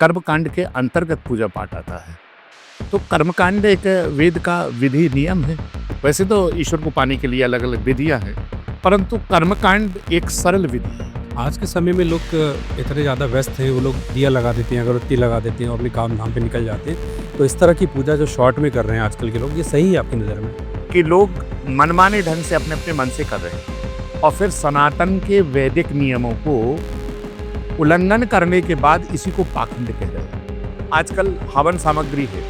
कर्मकांड के अंतर्गत पूजा पाठ आता है। तो कर्मकांड एक वेद का विधि नियम है। वैसे तो ईश्वर को पाने के लिए अलग अलग विधियां हैं, परंतु कर्मकांड एक सरल विधि है। आज के समय में लोग इतने ज़्यादा व्यस्त हैं, वो लोग दिया लगा देते हैं, अगरबत्ती लगा देते हैं और अपने काम धाम पे निकल जाते हैं। तो इस तरह की पूजा जो शॉर्ट में कर रहे हैं आजकल के लोग, ये सही है आपकी नज़र में? कि लोग मनमाने ढंग से अपने अपने मन से कर रहे हैं और फिर सनातन के वैदिक नियमों को उल्लंघन करने के बाद इसी को पाखंड कह रहे हैं। आजकल हवन सामग्री है,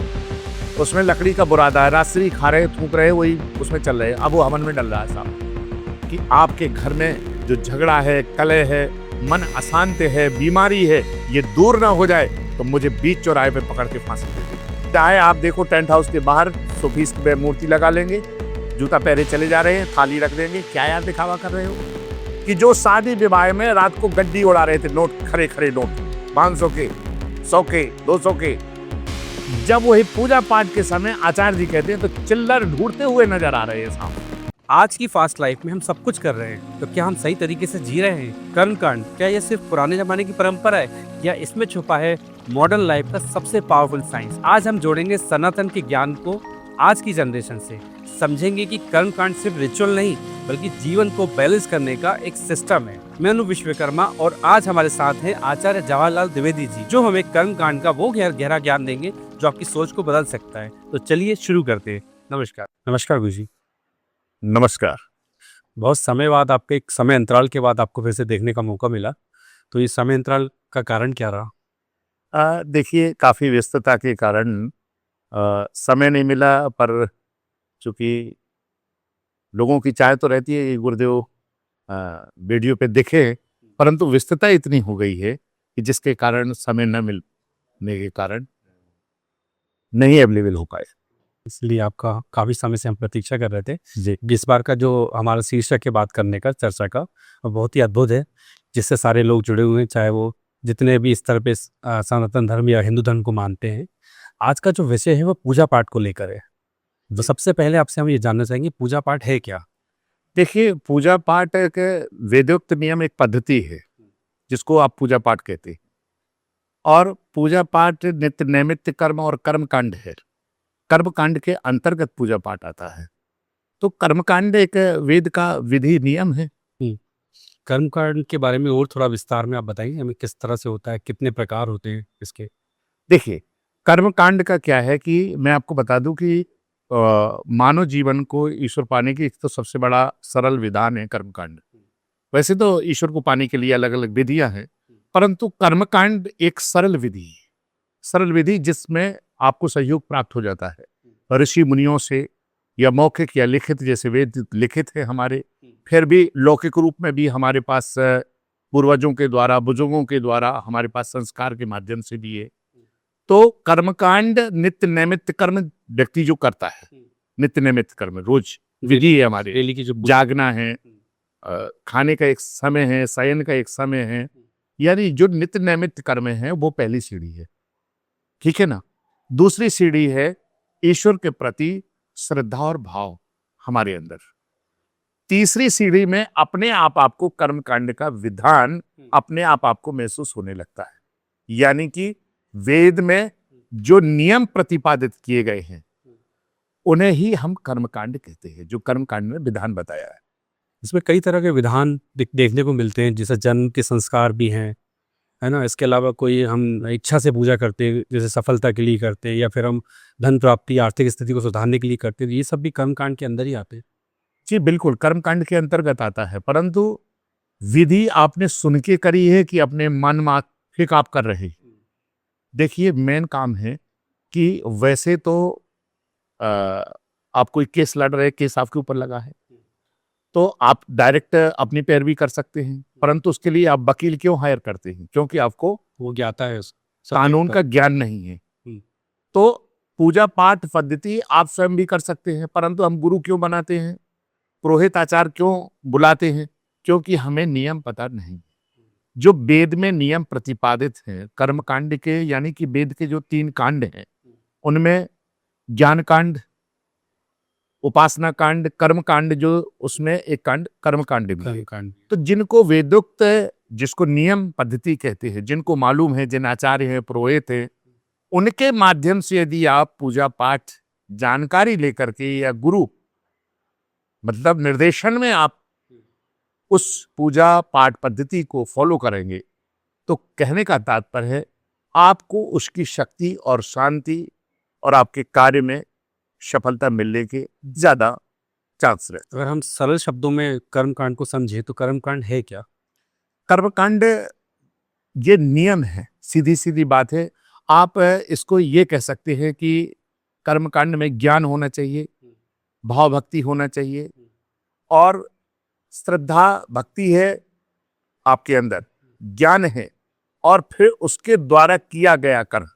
उसमें लकड़ी का बुरादा है, रात्रि खा रहे थूक रहे, वही उसमें चल रहे हैं। अब वो हवन में डल रहा है साहब कि आपके घर में जो झगड़ा है, कलह है, मन अशांत है, बीमारी है, ये दूर ना हो जाए तो मुझे बीच चौराहे पे पकड़ के फांसी दे दे। चाहे आप देखो टेंट हाउस के बाहर सोफीस्ट पे मूर्ति लगा लेंगे, जूता पहरे चले जा रहे हैं, थाली रख देंगे। क्या यार दिखावा कर रहे हो? कि जो शादी विवाह में रात को गड्डी उड़ा रहे थे, नोट खड़े खड़े नोट 500 के, 100 के, 200 के, जब वही पूजा पाठ के समय आचार्य जी कहते हैं तो चिल्लर ढूंढते हुए नजर आ रहे हैं सामने। आज की फास्ट लाइफ में हम सब कुछ कर रहे हैं, तो क्या हम सही तरीके से जी रहे हैं? कर्मकांड क्या ये सिर्फ पुराने जमाने की परंपरा है, या इसमें छुपा है मॉडर्न लाइफ का सबसे पावरफुल साइंस? आज हम जोड़ेंगे सनातन के ज्ञान को आज की जनरेशन से, समझेंगे कि कर्मकांड सिर्फ रिचुअल नहीं बल्कि जीवन को बैलेंस करने का एक सिस्टम है। मैं अनु विश्वकर्मा और आज हमारे साथ हैं आचार्य जवाहरलाल द्विवेदी जी, जो हमें कर्मकांड का वो गहरा ज्ञान देंगे जो आपकी सोच को बदल सकता है। तो चलिए शुरू करते हैं। नमस्कार। नमस्कार गुरु जी। नमस्कार। बहुत समय बाद, आपके एक समय अंतराल के बाद आपको फिर से देखने का मौका मिला, तो ये समय अंतराल का कारण क्या रहा? देखिए, काफ़ी व्यस्तता के कारण समय नहीं मिला, पर चूँकि लोगों की चाह तो रहती है कि गुरुदेव वीडियो पे दिखे, परंतु व्यस्तता इतनी हो गई है कि जिसके कारण समय न मिलने के कारण नहीं अवेलेबल हो पाए। इसलिए आपका काफ़ी समय से हम प्रतीक्षा कर रहे थे। जी। इस बार का जो हमारा शीर्षक है बात करने का, चर्चा का, वो बहुत ही अद्भुत है, जिससे सारे लोग जुड़े हुए हैं, चाहे वो जितने भी स्तर पे सनातन धर्म या हिंदू धर्म को मानते हैं। आज का जो विषय है वो पूजा पाठ को लेकर है। तो सबसे पहले आपसे हम ये जानना चाहेंगे, पूजा पाठ है क्या? देखिए, पूजा पाठ एक वेदोक्त नियम, एक पद्धति है जिसको आप पूजा पाठ कहते हैं, और पूजा पाठ नित्य नैमित्य कर्म और कर्मकांड है। कर्मकांड के अंतर्गत पूजा पाठ आता है। तो कर्मकांड एक वेद का विधि नियम है। कर्मकांड के बारे में और थोड़ा विस्तार में आप बताइए, हमें किस तरह से होता है, कितने प्रकार होते हैं इसके? देखिए, कर्मकांड का क्या है कि मैं आपको बता दूं कि मानव जीवन को ईश्वर पाने की एक तो सबसे बड़ा सरल विधान है कर्मकांड। वैसे तो ईश्वर को पाने के लिए अलग अलग विधियां हैं, परंतु कर्मकांड एक सरल विधि है। सरल विधि जिसमें आपको सहयोग प्राप्त हो जाता है ऋषि मुनियों से, या मौखिक या लिखित, जैसे वेद लिखित है हमारे, फिर भी लौकिक रूप में भी हमारे पास पूर्वजों के द्वारा, बुजुर्गों के द्वारा हमारे पास संस्कार के माध्यम से भी है। तो कर्मकांड नित्य नैमित्य कर्म व्यक्ति जो करता है, नित्य नैमित्य कर्म रोज विधि है हमारे। डेली की जो जागना है, खाने का एक समय है, शयन का एक समय है, यानी जो नित्य नैमित्य कर्म है वो पहली सीढ़ी है, ठीक है ना। दूसरी सीढ़ी है ईश्वर के प्रति श्रद्धा और भाव हमारे अंदर। तीसरी सीढ़ी में अपने आप आपको कर्मकांड का विधान अपने आप आपको महसूस होने लगता है, यानी कि वेद में जो नियम प्रतिपादित किए गए हैं उन्हें ही हम कर्मकांड कहते हैं, जो कर्मकांड में विधान बताया है। इसमें कई तरह के विधान देखने को मिलते हैं, जैसे जन्म के संस्कार भी हैं, है ना। इसके अलावा कोई हम इच्छा से पूजा करते हैं, जैसे सफलता के लिए करते हैं, या फिर हम धन प्राप्ति, आर्थिक स्थिति को सुधारने के लिए करते हैं। ये सब भी कर्मकांड के अंदर ही आते हैं। जी बिल्कुल, कर्मकांड के अंतर्गत आता है, परंतु विधि आपने सुन के करी है कि अपने मन माफिक आप कर रहे हैं। देखिए, मेन काम है कि वैसे तो आप कोई केस लड़ रहे, केस आपके ऊपर लगा है, तो आप डायरेक्ट अपनी पैरवी कर सकते हैं, परंतु उसके लिए आप वकील क्यों हायर करते हैं? क्योंकि आपको वो ज्ञाता है कानून का ज्ञान नहीं है। तो पूजा पाठ पद्धति आप स्वयं भी कर सकते हैं, परंतु हम गुरु क्यों बनाते हैं, पुरोहित आचार्य क्यों बुलाते हैं? क्योंकि हमें नियम पता नहीं। जो वेद में नियम प्रतिपादित हैं कर्मकांड के, यानी कि वेद के जो 3 कांड हैं उनमें ज्ञान कांड, उपासना कांड, कर्म कांड, जो उसमें एक कांड कर्म कांड भी है। तो जिनको वेदोक्त जिसको नियम पद्धति कहते हैं, जिनको मालूम है, जिन आचार्य हैं, पुरोहित हैं, उनके माध्यम से यदि आप पूजा पाठ जानकारी लेकर के या गुरु मतलब निर्देशन में आप उस पूजा पाठ पद्धति को फॉलो करेंगे, तो कहने का तात्पर्य है आपको उसकी शक्ति और शांति और आपके कार्य में सफलता मिलने के ज्यादा चांस रहते। अगर हम सरल शब्दों में कर्मकांड को समझे तो कर्मकांड है क्या? कर्मकांड ये नियम है, सीधी सीधी बात है। आप इसको ये कह सकते हैं कि कर्मकांड में ज्ञान होना चाहिए, भाव भक्ति होना चाहिए और श्रद्धा भक्ति है आपके अंदर, ज्ञान है, और फिर उसके द्वारा किया गया कर्म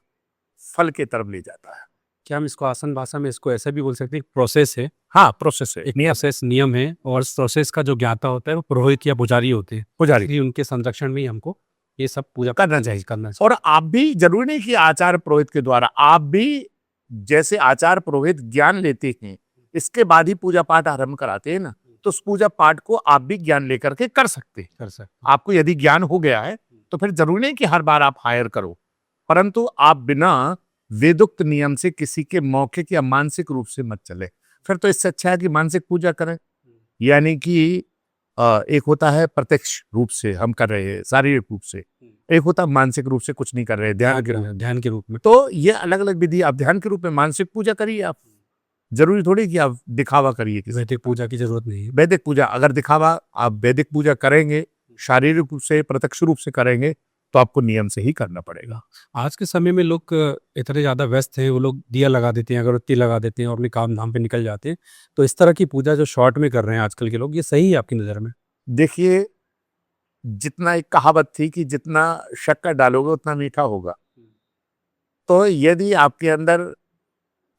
फल की तरफ ले जाता है। क्या हम इसको आसान भाषा में इसको ऐसा भी बोल सकते हैं, प्रोसेस है? हाँ, प्रोसेस है, एक प्रोसेस नियम है, और इस प्रोसेस का जो ज्ञाता होता है वो पुरोहित या पुजारी होते हैं। पुजारी इसलिए उनके संरक्षण में ही हमको ये सब पूजा करना चाहिए। करना चाहिए। और आप भी जरूरी नहीं कि आचार्य पुरोहित के द्वारा, आप भी जैसे आचार्य पुरोहित ज्ञान लेते हैं इसके बाद ही पूजा पाठ आरंभ कराते हैं ना, तो उस पूजा पाठ को आप भी ज्ञान लेकर के कर सकते हैं। आपको यदि ज्ञान हो गया है तो फिर जरूरी नहीं कि हर बार आप हायर करो, परंतु आप बिना वेदोक्त नियम से किसी के मौखिक या मानसिक रूप से मत चले। फिर तो इससे अच्छा है कि मानसिक पूजा करें, यानी कि एक होता है प्रत्यक्ष रूप से हम कर रहे हैं शारीरिक रूप से, एक होता है मानसिक रूप से कुछ नहीं कर रहे ध्यान के रूप में। तो ये अलग अलग विधि। आप ध्यान के रूप में मानसिक पूजा करिए, आप जरूरी थोड़ी कि आप दिखावा करिए। वैदिक पूजा की जरूरत नहीं है। वैदिक पूजा अगर दिखावा, आप वैदिक पूजा करेंगे शारीरिक रूप से प्रत्यक्ष रूप से करेंगे तो आपको नियम से ही करना पड़ेगा। आज के समय में लोग इतने ज़्यादा व्यस्त हैं, वो लोग दिया लगा देते हैं, अगरबत्ती लगा देते हैं और अपने काम धाम पे निकल जाते हैं। तो इस तरह की पूजा जो शॉर्ट में कर रहे हैं आजकल के लोग, ये सही है आपकी नज़र में? देखिए, जितना एक कहावत थी कि जितना शक्कर डालोगे उतना मीठा होगा। तो यदि आपके अंदर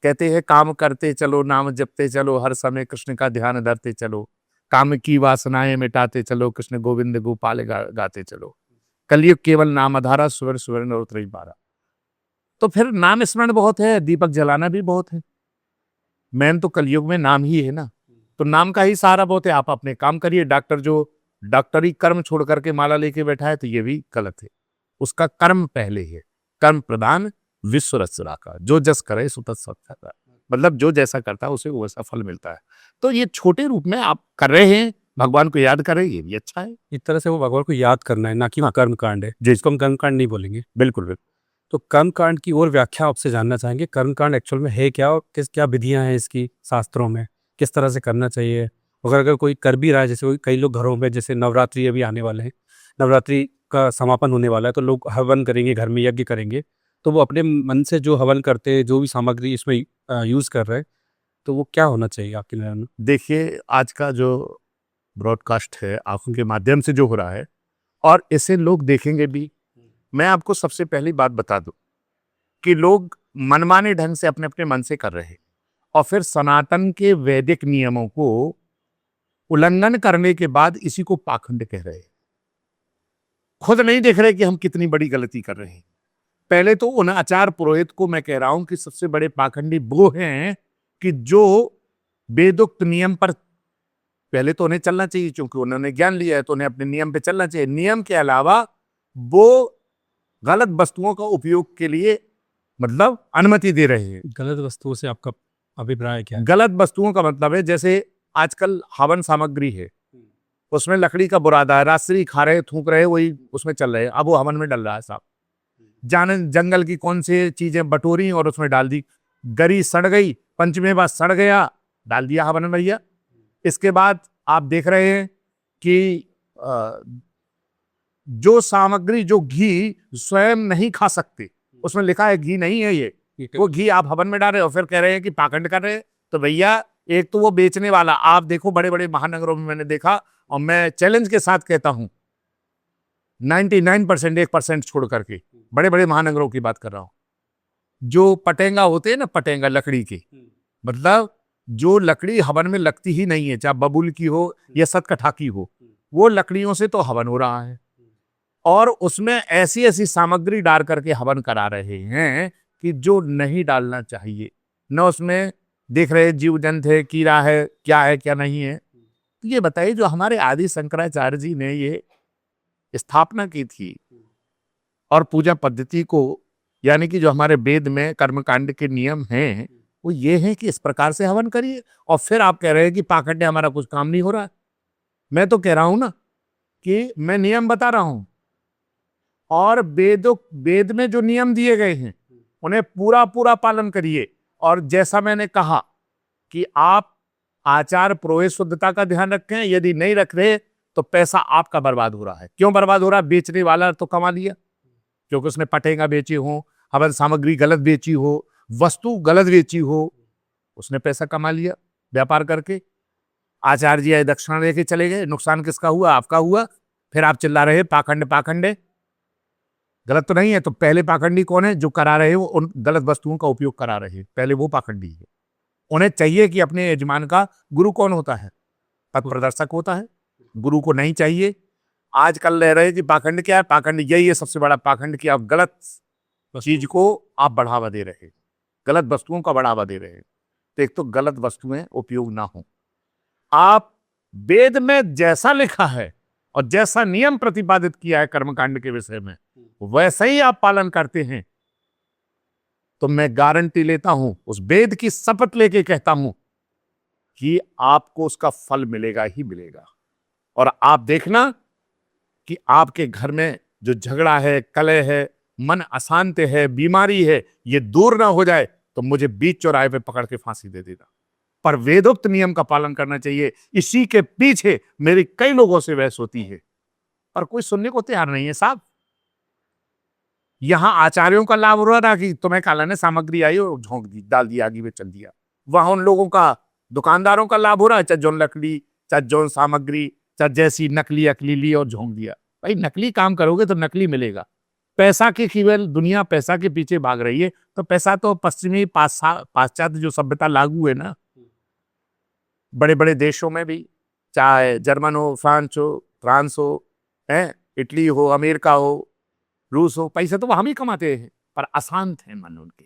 कहते हैं काम करते चलो, नाम जपते चलो, हर समय कृष्ण का ध्यान धरते चलो, काम की वासनाएं मिटाते चलो, कृष्ण गोविंद गोपाल गाते चलो, कलयुग केवल नाम आधारा, सुवर्ण सुवर्ण और उतरई बारा। तो फिर नाम स्मरण बहुत है, दीपक जलाना भी बहुत है। मेन तो कलयुग में नाम ही है ना, तो नाम का ही सहारा बहुत है। आप अपने काम करिए। डॉक्टर जो डॉक्टरी कर्म छोड़ करके माला लेके बैठा है तो ये भी गलत है। उसका कर्म पहले है। कर्म प्रधान विश्व रचना का, जो जस करे सो तत् सत्ता का, मतलब जो जैसा करता है उसे वैसा फल मिलता है। तो ये छोटे रूप में आप कर रहे हैं, भगवान को याद करें, ये भी अच्छा है। एक तरह से वो भगवान को याद करना है, ना कि कर्म कांड है जिसको हम कर्म कांड नहीं बोलेंगे। बिल्कुल बिल्कुल। तो कर्म कांड की और व्याख्या आपसे जानना चाहेंगे, कर्म कांड एक्चुअल में है क्या और क्या विधियां हैं इसकी शास्त्रों में, किस तरह से करना चाहिए? अगर कोई कर भी रहा है, जैसे कई लोग घरों में, जैसे नवरात्रि अभी आने वाले हैं, नवरात्रि का समापन होने वाला है, तो लोग हवन करेंगे, घर में यज्ञ करेंगे, तो वो अपने मन से जो हवन करते हैं, जो भी सामग्री इसमें यूज कर रहे हैं, तो वो क्या होना चाहिए आपकी नज़र में? देखिए, आज का जो ब्रॉडकास्ट है आंखों के माध्यम से जो हो रहा है, और इसे लोग देखेंगे भी। मैं आपको सबसे पहली बात बता दूं कि लोग मनमाने ढंग से अपने अपने मन से कर रहे हैं, और फिर सनातन के वैदिक नियमों को उल्लंघन करने के बाद इसी को पाखंड कह रहे हैं। खुद नहीं देख रहे कि हम कितनी बड़ी गलती कर रहे हैं। पहले तो उन आचार्य पुरोहित को मैं कह रहा हूं कि सबसे बड़े पाखंडी वो हैं कि जो वेदोक्त नियम पर पहले तो उन्हें चलना चाहिए, क्योंकि उन्होंने ज्ञान लिया है तो उन्हें अपने नियम पे चलना चाहिए। नियम के अलावा वो गलत वस्तुओं का उपयोग के लिए मतलब अनुमति दे रहे हैं। गलत वस्तुओं से आपका अभिप्राय क्या है? गलत वस्तुओं का मतलब है जैसे आजकल हवन सामग्री है, उसमें लकड़ी का बुरादा है, रात्रि खा रहे, थूक रहे, वही उसमें चल रहे हैं, अब वो हवन में डल रहा है। साहब जाने जंगल की कौन सी चीजें बटोरी और उसमें डाल दी, गरी सड़ गई, पंचमी बाद सड़ गया, डाल दिया हवन में भैया। इसके बाद आप देख रहे हैं कि जो सामग्री, जो घी स्वयं नहीं खा सकते, उसमें लिखा है घी नहीं है ये, वो घी आप हवन में डाल रहे हो, फिर कह रहे हैं कि पाखंड कर रहे हैं। तो भैया, एक तो वो बेचने वाला, आप देखो बड़े बड़े महानगरों में मैंने देखा, और मैं चैलेंज के साथ कहता हूं 99%, 1% छोड़ करके बड़े बड़े महानगरों की बात कर रहा हूं, जो पटेंगा होते हैं ना, पटेंगा लकड़ी के, मतलब जो लकड़ी हवन में लगती ही नहीं है, चाहे बबूल की हो या सतकठा की हो, वो लकड़ियों से तो हवन हो रहा है, और उसमें ऐसी ऐसी सामग्री डाल करके हवन करा रहे हैं कि जो नहीं डालना चाहिए। न उसमें देख रहे जीव जंत है, कीड़ा है, क्या है क्या नहीं है। तो ये बताइए, जो हमारे आदि शंकराचार्य जी ने ये स्थापना की थी और पूजा पद्धति को, यानी कि जो हमारे वेद में कर्मकांड के नियम हैं वो ये है कि इस प्रकार से हवन करिए, और फिर आप कह रहे हैं कि पाखंड हमारा कुछ काम नहीं हो रहा है। मैं तो कह रहा हूं ना कि मैं नियम बता रहा हूं, और वेद में जो नियम दिए गए हैं उन्हें पूरा पूरा पालन करिए। और जैसा मैंने कहा कि आप आचार पुरोहित शुद्धता का ध्यान रखें, यदि नहीं रख रहे तो पैसा आपका बर्बाद हो रहा है। क्यों बर्बाद हो रहा है? बेचने वाला तो कमा लिया, क्योंकि उसने पटेंगा बेची हो, हवन सामग्री गलत बेची हो, वस्तु गलत बेची हो, उसने पैसा कमा लिया व्यापार करके। आचार्य जी आए दक्षिणा लेके चले गए, नुकसान किसका हुआ? आपका हुआ। फिर आप चिल्ला रहे पाखंड पाखंडे। गलत तो नहीं है, तो पहले पाखंडी कौन है? जो करा रहे हो उन गलत वस्तुओं का उपयोग करा रहे हैं, पहले वो पाखंडी है। उन्हें चाहिए कि अपने यजमान का गुरु कौन होता है? पथ प्रदर्शक होता है। गुरु को नहीं चाहिए। आजकल ले रहे कि पाखंड क्या है? पाखंड यही है सबसे बड़ा पाखंड, कि आप गलत चीज को आप बढ़ावा दे रहे हैं, गलत वस्तुओं का बढ़ावा दे रहे हैं। तो एक तो गलत वस्तुएं उपयोग ना हो। आप वेद में जैसा लिखा है और जैसा नियम प्रतिपादित किया है कर्मकांड के विषय में, वैसा ही आप पालन करते हैं, तो मैं गारंटी लेता हूं, उस वेद की शपथ लेके कहता हूं कि आपको उसका फल मिलेगा ही मिलेगा। और आप देखना कि आपके घर में जो झगड़ा है, कलह है, मन अशांत है, बीमारी है, ये दूर ना हो जाए तो मुझे बीच चौराहे पे पकड़ के फांसी दे देना। पर वेदोक्त नियम का पालन करना चाहिए। इसी के पीछे मेरी कई लोगों से बहस होती है, पर कोई सुनने को तैयार नहीं है साहब। यहां आचार्यों का लाभ हो रहा कि तुम्हें काला ने सामग्री आई और झोंक दी, डाल दिया, आगे में चल दिया। वहां उन लोगों का, दुकानदारों का लाभ हो रहा है, चाहे जौन लकड़ी, चाहे जौन सामग्री, चाहे जैसी नकली अकली ली और झोंक दिया। भाई नकली काम करोगे तो नकली मिलेगा। पैसा के केवल दुनिया पैसा के पीछे भाग रही है, तो पैसा तो पश्चिमी पाश्चात्य जो सभ्यता लागू है ना, बड़े बड़े देशों में भी, चाहे जर्मन हो, फ्रांस हो, इटली हो, अमेरिका हो, रूस हो, पैसे तो वो हम ही कमाते हैं, पर अशांत है मन उनके।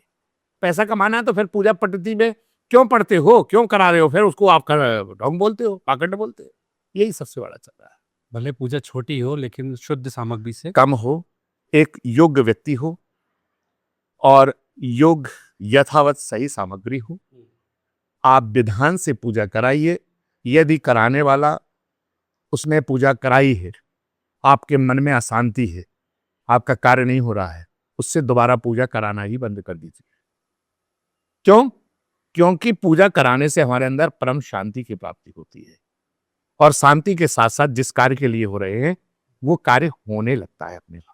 पैसा कमाना है तो फिर पूजा पद्धति में क्यों पढ़ते हो, क्यों करा रहे हो? फिर उसको आप ढोंग बोलते हो, पाखंड बोलते हो। यही सबसे बड़ा चल रहा है। भले पूजा छोटी हो लेकिन शुद्ध सामग्री से कम हो, एक योग्य व्यक्ति हो, और योग यथावत सही सामग्री हो। आप विधान से पूजा कराइए। यदि कराने वाला, उसने पूजा कराई है, आपके मन में अशांति है, आपका कार्य नहीं हो रहा है, उससे दोबारा पूजा कराना ही बंद कर दीजिए। क्यों? क्योंकि पूजा कराने से हमारे अंदर परम शांति की प्राप्ति होती है, और शांति के साथ साथ जिस कार्य के लिए हो रहे हैं वो कार्य होने लगता है अपने आप।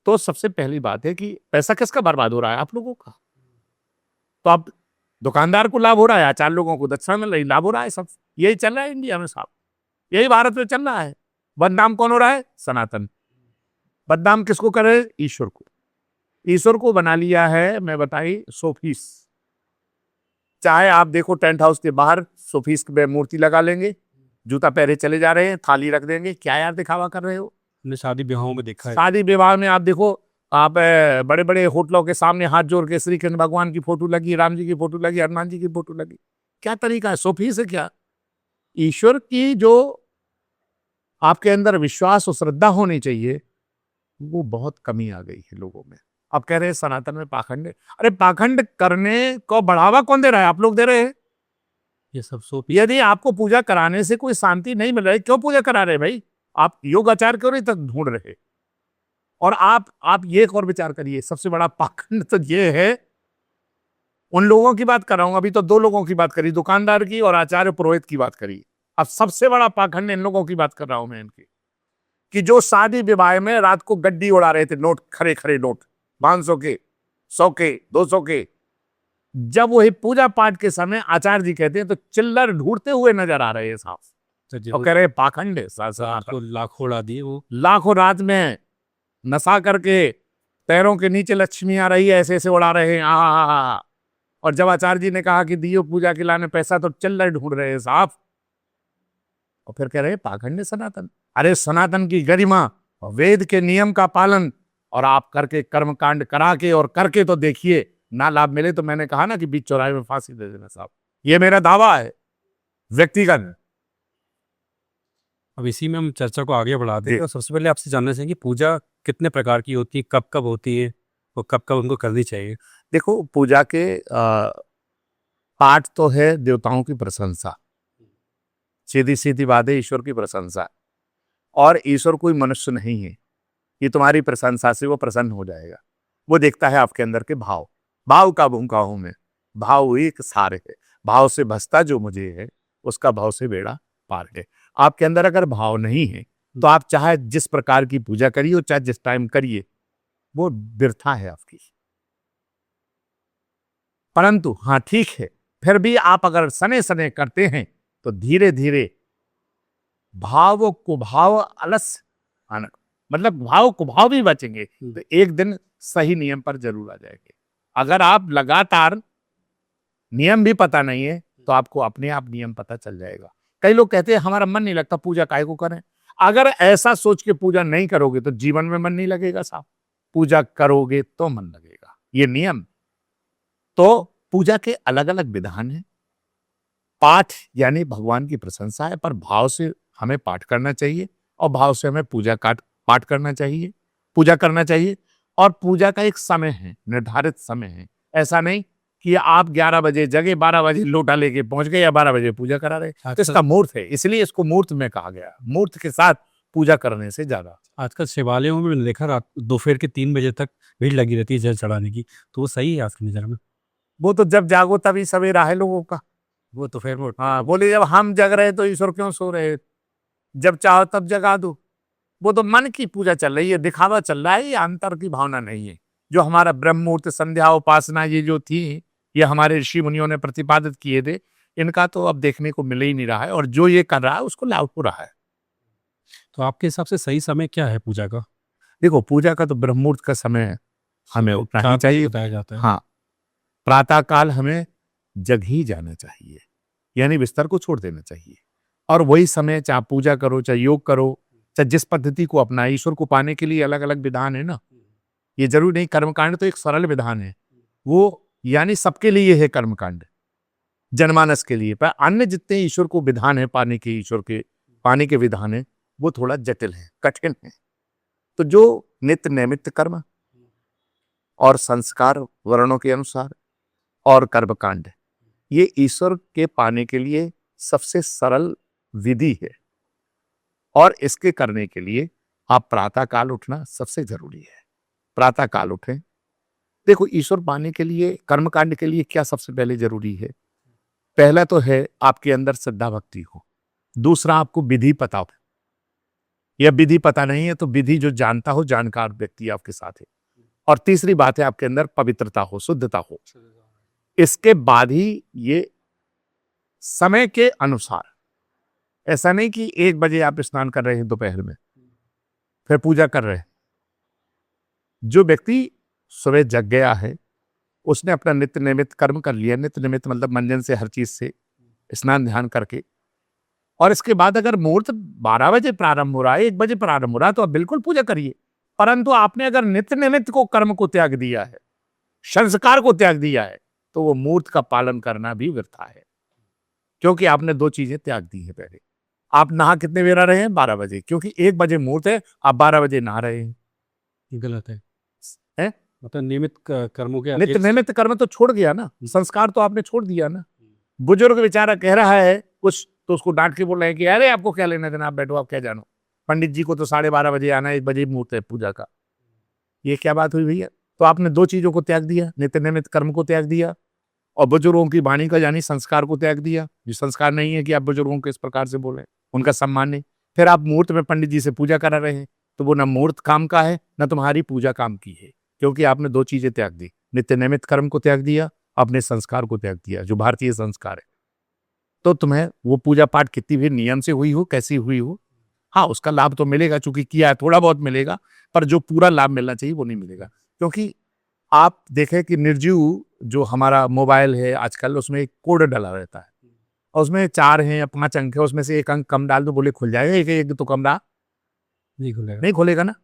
तो सबसे पहली बात है कि पैसा किसका बर्बाद हो रहा है? आप लोगों का। तो आप, दुकानदार को लाभ हो रहा है, आचार्य लोगों को दक्षिणा मिल रही, लाभ हो रहा है। सब यही चल रहा है इंडिया में साहब, यही भारत में चल रहा है। बदनाम कौन हो रहा है? सनातन। बदनाम किसको कर रहे? ईश्वर को। ईश्वर को बना लिया है, मैं बताई, सोफीस। चाहे आप देखो टेंट हाउस के बाहर सोफीस में मूर्ति लगा लेंगे, जूता पहरे चले जा रहे हैं, थाली रख देंगे। क्या यार दिखावा कर रहे हो? हमने शादी विवाहों में देखा है। शादी विवाह में आप देखो, आप बड़े बड़े होटलों के सामने हाथ जोड़ के श्री कृष्ण भगवान की फोटो लगी, राम जी की फोटो लगी, हनुमान जी की फोटो लगी। क्या तरीका है? सोफीस है क्या? ईश्वर की जो आपके अंदर विश्वास और श्रद्धा होनी चाहिए, वो बहुत कमी आ गई है लोगों में। आप कह रहे हैं सनातन में पाखंड है। अरे पाखंड करने को बढ़ावा कौन दे रहा है? आप लोग दे रहे हैं। ये सब यदि आपको पूजा कराने से कोई शांति नहीं मिल रही, क्यों पूजा करा रहे भाई? आप योग आचार क्यों नहीं तक ढूंढ रहे? और आप ये एक और विचार करिए, सबसे बड़ा पाखंड तो ये है, उन लोगों की बात कर रहा हूं, अभी तो दो लोगों की बात करी, दुकानदार की और आचार्य पुरोहित की बात करी। अब सबसे बड़ा पाखंड इन लोगों की बात कर रहा हूं मैं, इनकी, कि जो शादी विवाह में रात को गड्डी उड़ा रहे थे, नोट, खरे खरे नोट, 500 के, 100 के, 200 के। जब वही पूजा पाठ के समय आचार्य जी कहते हैं तो चिल्लर ढूंढते हुए नजर आ रहे हैं साहब, और कह रहे हैं पाखंड है। तो लाखों उड़ा दिए वो। लाखों रात में नशा करके पैरों के नीचे लक्ष्मी आ रही है, ऐसे ऐसे उड़ा रहे हैं। और जब आचार्य जी ने कहा कि दियो पूजा के लाने पैसा, तो चिल्लर ढूंढ रहे हैं साहब, और फिर कह रहे हैं पाखंड है सनातन। अरे सनातन की गरिमा, वेद के नियम का पालन, और आप करके कर्मकांड करा के और करके तो देखिए, ना लाभ मिले तो मैंने कहा ना कि बीच चौराहे में फांसी दे देना साहब। ये मेरा दावा है व्यक्तिगत। अब इसी में हम चर्चा को आगे बढ़ाते हैं। जी। और सबसे पहले आपसे जानना चाहेंगे पूजा कितने प्रकार की होती है, कब-कब होती है और कब-कब उनको करनी चाहिए? देखो, पूजा के पाठ तो है देवताओं की प्रशंसा, सीधी सीधी बात है, ईश्वर की प्रशंसा। और ईश्वर कोई मनुष्य नहीं है, ये तुम्हारी प्रशंसा से वो प्रसन्न हो जाएगा। वो देखता है आपके अंदर के भाव। भाव का भूखा हूं मैं, भाव एक सार है, भाव से भसता जो मुझे है, उसका भाव से बेड़ा पार है। आपके अंदर अगर भाव नहीं है तो आप चाहे जिस प्रकार की पूजा करिए और चाहे जिस टाइम करिए, वो व्यर्था है आपकी। परंतु हाँ, ठीक है, फिर भी आप अगर सने सने करते हैं तो धीरे धीरे भाव कुभाव अलस आनक, मतलब भाव कुभाव भी बचेंगे तो एक दिन सही नियम पर जरूर आ जाएंगे। अगर आप लगातार, नियम भी पता नहीं है तो आपको अपने आप नियम पता चल जाएगा। कई लोग कहते हैं हमारा मन नहीं लगता, पूजा काहे को करें। अगर ऐसा सोच के पूजा नहीं करोगे तो जीवन में मन नहीं लगेगा साहब। पूजा करोगे तो मन लगेगा, ये नियम। तो पूजा के अलग अलग विधान है। पाठ यानी भगवान की प्रशंसा है, पर भाव से हमें पाठ करना चाहिए और भाव से हमें पाठ करना चाहिए, पूजा करना चाहिए। और पूजा का एक समय है, निर्धारित समय है। ऐसा नहीं कि आप 11 बजे जगे, 12 बजे लोटा लेके पहुंच गए या 12 बजे पूजा करा रहे, तो इसका मूर्त है, इसलिए इसको मूर्त में कहा गया। मूर्त के साथ पूजा करने से ज्यादा। आजकल शिवालयों में मैंने देखा रात दोपहर के 3 बजे तक भीड़ लगी रहती है जल चढ़ाने की, तो वो सही है आपकी नज़र में? वो तो जब जागो तभी सवेरा है लोगों का। वो दोपहर में हाँ, बोले जब हम जग रहे तो ईश्वर क्यों सो रहे, जब चाहो तब जगा दो। वो तो मन की पूजा चल रही है, दिखावा चल रहा है, ये अंतर की भावना नहीं है। जो हमारा ब्रह्म मुहूर्त, संध्या, उपासना ये जो थी, ये हमारे ऋषि मुनियों ने प्रतिपादित किए थे, इनका तो अब देखने को मिल ही नहीं रहा है। और जो ये कर रहा है उसको लाभ हो रहा है। तो आपके हिसाब से सही समय क्या है पूजा का? देखो, पूजा का तो ब्रह्म मुहूर्त का समय हमें उठना ही 4 बजे चाहिए। बताया जाता है। हाँ, प्रातः काल हमें जग ही जाना चाहिए, यानी बिस्तर को छोड़ देना चाहिए। और वही समय, चाहे पूजा करो, चाहे योग करो, चाहे जिस पद्धति को अपनाए, ईश्वर को पाने के लिए अलग अलग विधान है ना। ये जरूरी नहीं, कर्मकांड तो एक सरल विधान है, वो यानी सबके लिए है कर्मकांड, जनमानस के लिए। पर अन्य जितने ईश्वर को विधान है पाने के, ईश्वर के पाने के विधान है, वो थोड़ा जटिल है, कठिन है। तो जो नित्य नैमित्त कर्म और संस्कार वर्णों के अनुसार और कर्मकांड, ये ईश्वर के पाने के लिए सबसे सरल विधि है। और इसके करने के लिए आप प्रातः काल उठना सबसे जरूरी है। प्रातः काल उठें। देखो, ईश्वर पाने के लिए, कर्मकांड के लिए क्या सबसे पहले जरूरी है? पहला तो है आपके अंदर श्रद्धा भक्ति हो। दूसरा, आपको विधि पता हो, या विधि पता नहीं है तो विधि जो जानता हो, जानकार व्यक्ति आपके साथ है। और तीसरी बात है आपके अंदर पवित्रता हो, शुद्धता हो। इसके बाद ही ये समय के अनुसार, ऐसा नहीं कि 1 बजे आप स्नान कर रहे हैं दोपहर में फिर पूजा कर रहे हैं। जो व्यक्ति सुबह जग गया है, उसने अपना नित्य निमित्त कर्म कर लिया। नित्य निमित्त मतलब मंजन से, हर चीज से, स्नान ध्यान करके, और इसके बाद अगर मुहूर्त 12 बजे प्रारंभ हो रहा है, 1 बजे प्रारंभ हो रहा है, तो आप बिल्कुल पूजा करिए। परंतु आपने अगर नित्य निमित्त को, कर्म को त्याग दिया है, संस्कार को त्याग दिया है, तो वो मुहूर्त का पालन करना भी व्यर्थ है। क्योंकि आपने 2 चीजें त्याग दी है। पहले आप नहा कितने बजे रहे हैं? 12 बजे, क्योंकि 1 बजे मुहूर्त है, आप 12 बजे नहा रहे हैं। ये गलत है। हैं? मतलब नियमित कर्मों के नित्य निमित्त कर्म तो छोड़ गया ना, संस्कार तो आपने छोड़ दिया ना। बुजुर्ग बेचारा कह रहा है कुछ, तो उसको डांट के बोल रहे हैं कि अरे आपको क्या लेना देना, आप बैठो, आप क्या जानो। पंडित जी को तो 12:30 बजे आना है, 1 बजे मुहूर्त है पूजा का। ये क्या बात हुई भैया? तो आपने 2 चीजों को त्याग दिया, नित्य निमित्त कर्म को त्याग दिया और बुजुर्गों की वाणी का यानी संस्कार को त्याग दिया। ये संस्कार नहीं है कि आप बुजुर्गों को इस प्रकार से बोले, उनका सम्मान नहीं। फिर आप मुहूर्त में पंडित जी से पूजा करा रहे हैं, तो वो ना मुहूर्त काम का है, ना तुम्हारी पूजा काम की है, क्योंकि आपने 2 चीजें त्याग दी। नित्य नैमित्त कर्म को त्याग दिया, अपने संस्कार को त्याग दिया, जो भारतीय संस्कार है। तो तुम्हें वो पूजा पाठ कितनी भी नियम से हुई हो, कैसी हुई हो, हाँ, उसका लाभ तो मिलेगा, चूंकि किया है, थोड़ा बहुत मिलेगा, पर जो पूरा लाभ मिलना चाहिए वो नहीं मिलेगा। क्योंकि आप देखें कि निर्जीव जो हमारा मोबाइल है आजकल, उसमें एक कोड डला रहता है, और उसमें 4 हैं या 5 अंक है, उसमें से 1 अंक कम डाल दो, बोले खुल जाएगा। एक तो कमरा नहीं खोलेगा ना।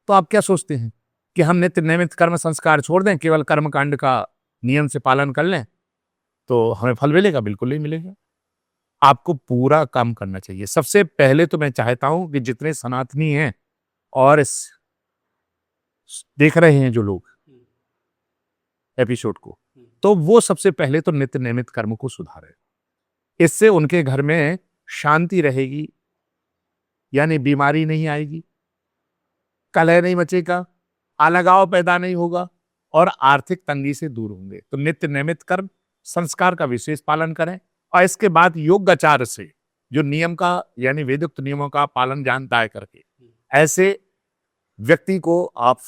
तो आप क्या सोचते हैं कि हम नित्य नैमित्त कर्म संस्कार छोड़ दें, केवल कर्म कांड का नियम से पालन कर लें तो हमें फल मिलेगा? बिल्कुल नहीं मिलेगा। आपको पूरा काम करना चाहिए। सबसे पहले तो मैं चाहता हूं कि जितने सनातनी हैं और देख रहे हैं जो लोग एपिसोड को, तो वो सबसे पहले तो नित्य नियमित कर्म को सुधारें। इससे उनके घर में शांति रहेगी, यानी बीमारी नहीं आएगी, कलह नहीं मचेगा, अलगाव पैदा नहीं होगा और आर्थिक तंगी से दूर होंगे। तो नित्य नियमित कर्म संस्कार का विशेष पालन करें और इसके बाद योगाचार से जो नियम का यानी वेदोक्त नियमों का पालन जानता है करके ऐसे व्यक्ति को आप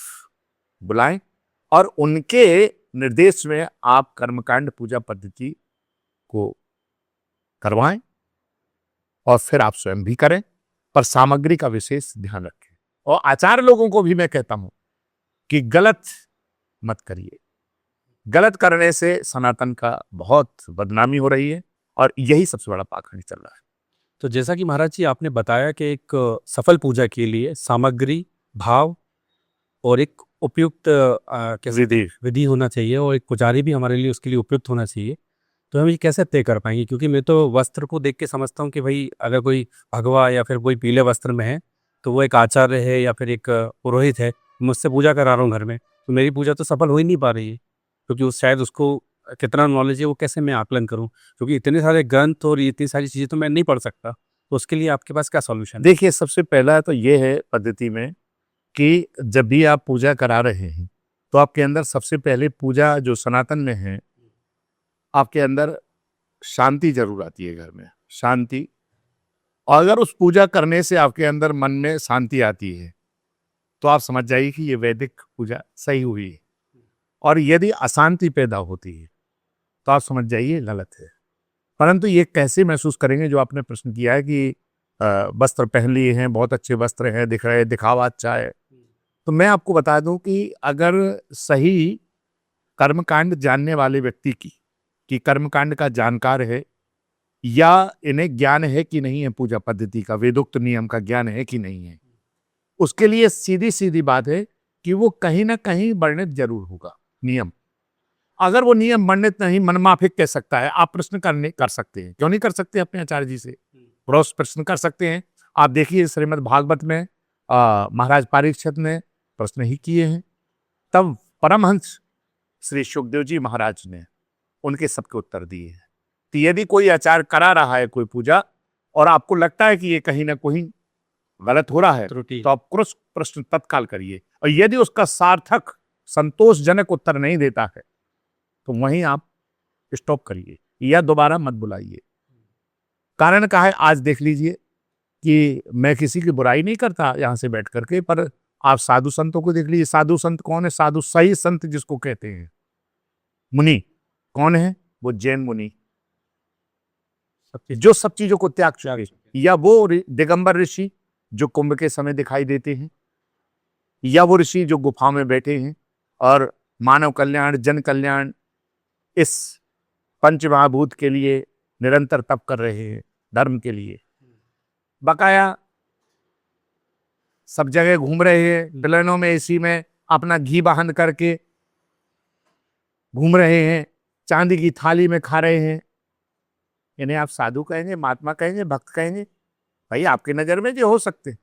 बुलाएं और उनके निर्देश में आप कर्मकांड पूजा पद्धति को करवाएं और फिर आप स्वयं भी करें, पर सामग्री का विशेष ध्यान रखें। और आचार्य लोगों को भी मैं कहता हूं कि गलत मत करिए। गलत करने से सनातन का बहुत बदनामी हो रही है और यही सबसे बड़ा पाखंड चल रहा है। तो जैसा कि महाराज जी आपने बताया कि एक सफल पूजा के लिए सामग्री, भाव और एक उपयुक्त विधि होना चाहिए और एक पुजारी भी हमारे लिए उसके लिए उपयुक्त होना चाहिए। तो हम ये कैसे तय कर पाएंगे? क्योंकि मैं तो वस्त्र को देख के समझता हूँ कि भाई अगर कोई भगवा या फिर कोई पीले वस्त्र में है तो वो एक आचार्य है या फिर एक पुरोहित है, मुझसे पूजा करा रहा हूँ घर में, तो मेरी पूजा तो सफल हो ही नहीं पा रही है, क्योंकि उस शायद उसको कितना नॉलेज है वो कैसे मैं आकलन करूँ, क्योंकि इतने सारे ग्रंथ और इतनी सारी चीज़ें तो मैं नहीं पढ़ सकता। तो उसके लिए आपके पास क्या सॉल्यूशन है? देखिए, सबसे पहला तो ये है पद्धति में कि जब भी आप पूजा करा रहे हैं तो आपके अंदर सबसे पहले पूजा जो सनातन में है, आपके अंदर शांति जरूर आती है घर में, शांति। और अगर उस पूजा करने से आपके अंदर मन में शांति आती है तो आप समझ जाइए कि ये वैदिक पूजा सही हुई है। और यदि अशांति पैदा होती है तो आप समझ जाइए गलत है। परंतु ये कैसे महसूस करेंगे, जो आपने प्रश्न किया है कि वस्त्र पहन लिए हैं, बहुत अच्छे वस्त्र हैं, दिख रहे, दिखावा अच्छा है, तो मैं आपको बता दूं कि अगर सही कर्मकांड जानने वाले व्यक्ति की कर्मकांड का जानकार है या इन्हें ज्ञान है कि नहीं है, पूजा पद्धति का वेदोक्त नियम का ज्ञान है कि नहीं है, उसके लिए सीधी सीधी बात है कि वो कहीं ना कहीं वर्णित जरूर होगा नियम। अगर वो नियम वर्णित नहीं, मनमाफिक कह सकता है, आप प्रश्न कर सकते हैं, क्यों नहीं कर सकते? अपने आचार्य जी से रोज प्रश्न कर सकते हैं। आप देखिए श्रीमद् भागवत में महाराज परीक्षित ने प्रश्न ही किए हैं, तब परमहंस श्री सुखदेव जी महाराज ने उनके सबके उत्तर दिए हैं। तो यदि कोई आचार्य करा रहा है कोई पूजा और आपको लगता है कि ये कहीं ना कहीं गलत हो रहा है, तो आप प्रश्न तत्काल करिए, और यदि उसका सार्थक संतोषजनक उत्तर नहीं देता है तो वहीं आप स्टॉप करिए या दोबारा मत बुलाइए। कारण क्या है? आज देख लीजिए कि मैं किसी की बुराई नहीं करता यहां से बैठ करके, पर आप साधु संतों को देख लीजिए। साधु संत कौन है? साधु सही संत जिसको कहते हैं, मुनि कौन है? वो जैन मुनि, जो सब चीजों को त्याग चुके, या वो दिगंबर ऋषि जो कुंभ के समय दिखाई देते हैं, या वो ऋषि जो गुफा में बैठे हैं और मानव कल्याण, जन कल्याण, इस पंच महाभूत के लिए निरंतर तप कर रहे हैं, धर्म के लिए। बकाया सब जगह घूम रहे हैं, प्लेनों में, एसी में अपना घी बहन करके घूम रहे हैं, चांदी की थाली में खा रहे हैं। इन्हें आप साधु कहेंगे, महात्मा कहेंगे, भक्त कहेंगे? भाई आपकी नजर में जो हो सकते,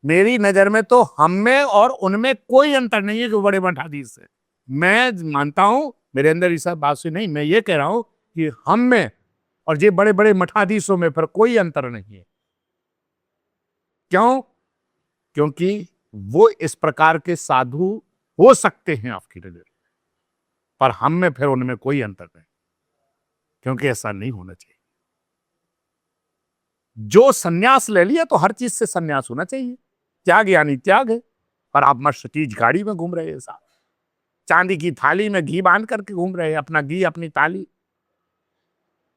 मेरी नजर में तो हम में और उनमें कोई अंतर नहीं है जो बड़े मठाधीश है। मैं मानता हूं मेरे अंदर इस बात से नहीं, मैं ये कह रहा हूं कि हम में और ये बड़े बड़े मठाधीशों में पर कोई अंतर नहीं है। क्यों? क्योंकि वो इस प्रकार के साधु हो सकते हैं आपकी नजर, पर हम में फिर उनमें कोई अंतर नहीं, क्योंकि ऐसा नहीं होना चाहिए। जो सन्यास ले लिया तो हर चीज से सन्यास होना चाहिए, त्याग यानी त्याग है। पर आप मर्सिडीज गाड़ी में घूम रहे हैं, साहब चांदी की थाली में घी बांध करके घूम रहे हैं, अपना घी, अपनी थाली,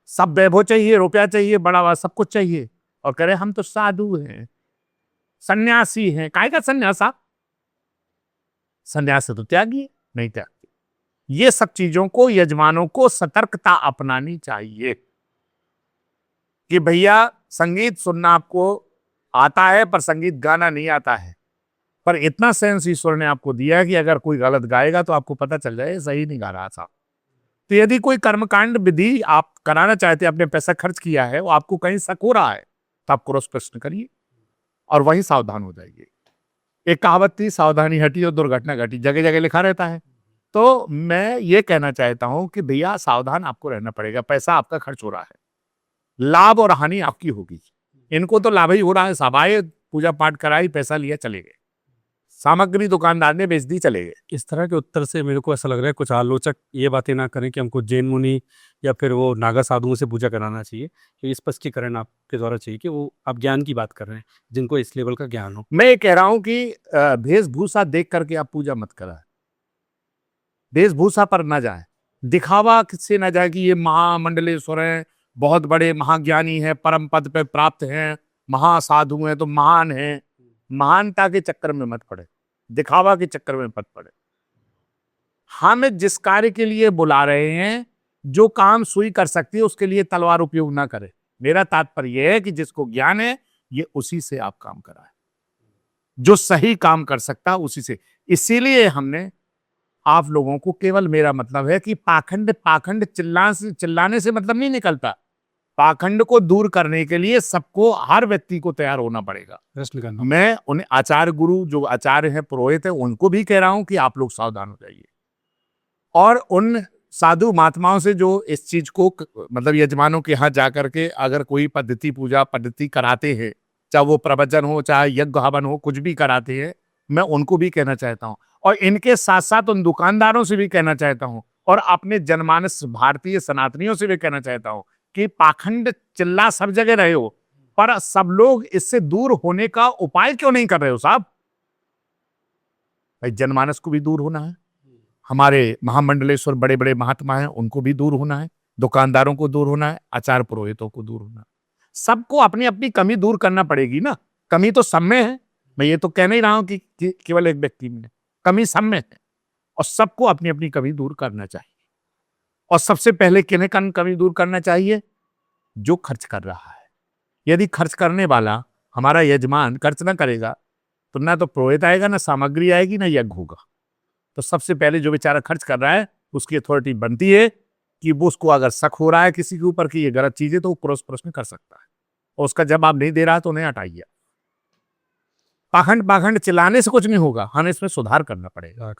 सब वैभव चाहिए, रुपया चाहिए, बड़ा सब कुछ चाहिए, और कह रहे हम तो साधु हैं, सन्यासी हैं। काहे का सन्यास? आप सन्यास तो त्यागी नहीं, त्यागी। ये सब चीजों को यजमानों को सतर्कता अपनानी चाहिए कि भैया संगीत सुनना आपको आता है पर संगीत गाना नहीं आता है, पर इतना सेंस ईश्वर ने आपको दिया है कि अगर कोई गलत गाएगा तो आपको पता चल जाए सही नहीं गा रहा था। तो यदि कोई कर्मकांड विधि आप कराना चाहते हैं, आपने पैसा खर्च किया है, वो आपको कहीं शक हो रहा है, तो आप क्रॉस प्रश्न करिए और वहीं सावधान हो जाइए। एक कहावत थी, सावधानी हटी और दुर्घटना घटी, जगह जगह लिखा रहता है। तो मैं ये कहना चाहता हूं कि भैया सावधान आपको रहना पड़ेगा। पैसा आपका खर्च हो रहा है, लाभ और हानि आपकी होगी। इनको तो लाभ ही हो रहा है, सभाएं पूजा पाठ कराई, पैसा लिया, चले गए, सामग्री दुकानदार ने बेच दी, चले गए। इस तरह के उत्तर से मेरे को ऐसा लग रहा है कुछ आलोचक ये बातें ना करें कि हमको जैन मुनि या फिर वो नागा साधुओं से पूजा कराना चाहिए। तो स्पष्टीकरण आपके द्वारा चाहिए कि वो आप ज्ञान की बात कर रहे हैं, जिनको इस लेवल का ज्ञान हो। मैं ये कह रहा हूं कि वेशभूषा देख करके आप पूजा मत कराएं, वेशभूषा पर ना जाए, दिखावा से ना जाए कि ये महामंडलेश्वर हैं, बहुत बड़े महाज्ञानी हैं, परम पद पे प्राप्त हैं, महासाधु हैं, तो महान हैं। महानता के चक्कर में मत पड़े, दिखावा के चक्कर में मत पड़े। हम जिस कार्य के लिए बुला रहे हैं, जो काम सुई कर सकती है, उसके लिए तलवार उपयोग ना करें। मेरा तात्पर्य यह है कि जिसको ज्ञान है, ये उसी से आप काम कराएं, जो सही काम कर सकता है उसी से। इसीलिए हमने आप लोगों को, केवल मेरा मतलब है कि पाखंड पाखंड चिल्लाने से मतलब नहीं निकलता। पाखंड को दूर करने के लिए सबको, हर व्यक्ति को तैयार होना पड़ेगा। प्रश्न करना। मैं उन्हें आचार्य गुरु, जो आचार्य हैं, पुरोहित हैं, उनको भी कह रहा हूं कि आप लोग सावधान हो जाइए। और उन साधु महात्माओं से जो इस चीज को, मतलब यजमानों के यहाँ जाकर के अगर कोई पद्धति, पूजा पद्धति कराते हैं, चाहे वो प्रवचन हो, चाहे यज्ञ हवन हो, कुछ भी कराते हैं, मैं उनको भी कहना चाहता हूं। और इनके साथ साथ उन दुकानदारों से भी कहना चाहता हूं, और अपने जनमानस भारतीय सनातनियों से भी कहना चाहता हूं कि पाखंड चिल्ला सब जगह रहे हो, पर सब लोग इससे दूर होने का उपाय क्यों नहीं कर रहे हो साहब? भाई जनमानस को भी दूर होना है, हमारे महामंडलेश्वर बड़े बड़े महात्मा हैं, उनको भी दूर होना है, दुकानदारों को दूर होना है, आचार्य पुरोहितों को दूर होना है। सबको अपनी अपनी कमी दूर करना पड़ेगी ना। कमी तो सब में है, मैं ये तो कह नहीं रहा हूं कि केवल एक व्यक्ति में, कमी सब में है, और सबको अपनी अपनी कमी दूर करना चाहिए। और सबसे पहले किन्हें कमी दूर करना चाहिए? जो खर्च कर रहा है। यदि खर्च करने वाला, हमारा यजमान खर्च ना करेगा, तो ना तो पुरोहित आएगा, ना सामग्री आएगी, ना यज्ञ होगा। तो सबसे पहले जो बेचारा खर्च कर रहा है, उसकी अथॉरिटी बनती है कि वो, उसको अगर शक हो रहा है किसी के ऊपर कि ये गलत चीज है, तो वो क्रॉस प्रश्न कर सकता है, और उसका जवाब नहीं दे रहा तो उन्हें हटाइए। पाखंड पाखंड चिल्लाने से कुछ नहीं होगा, हमें इसमें सुधार करना पड़ेगा।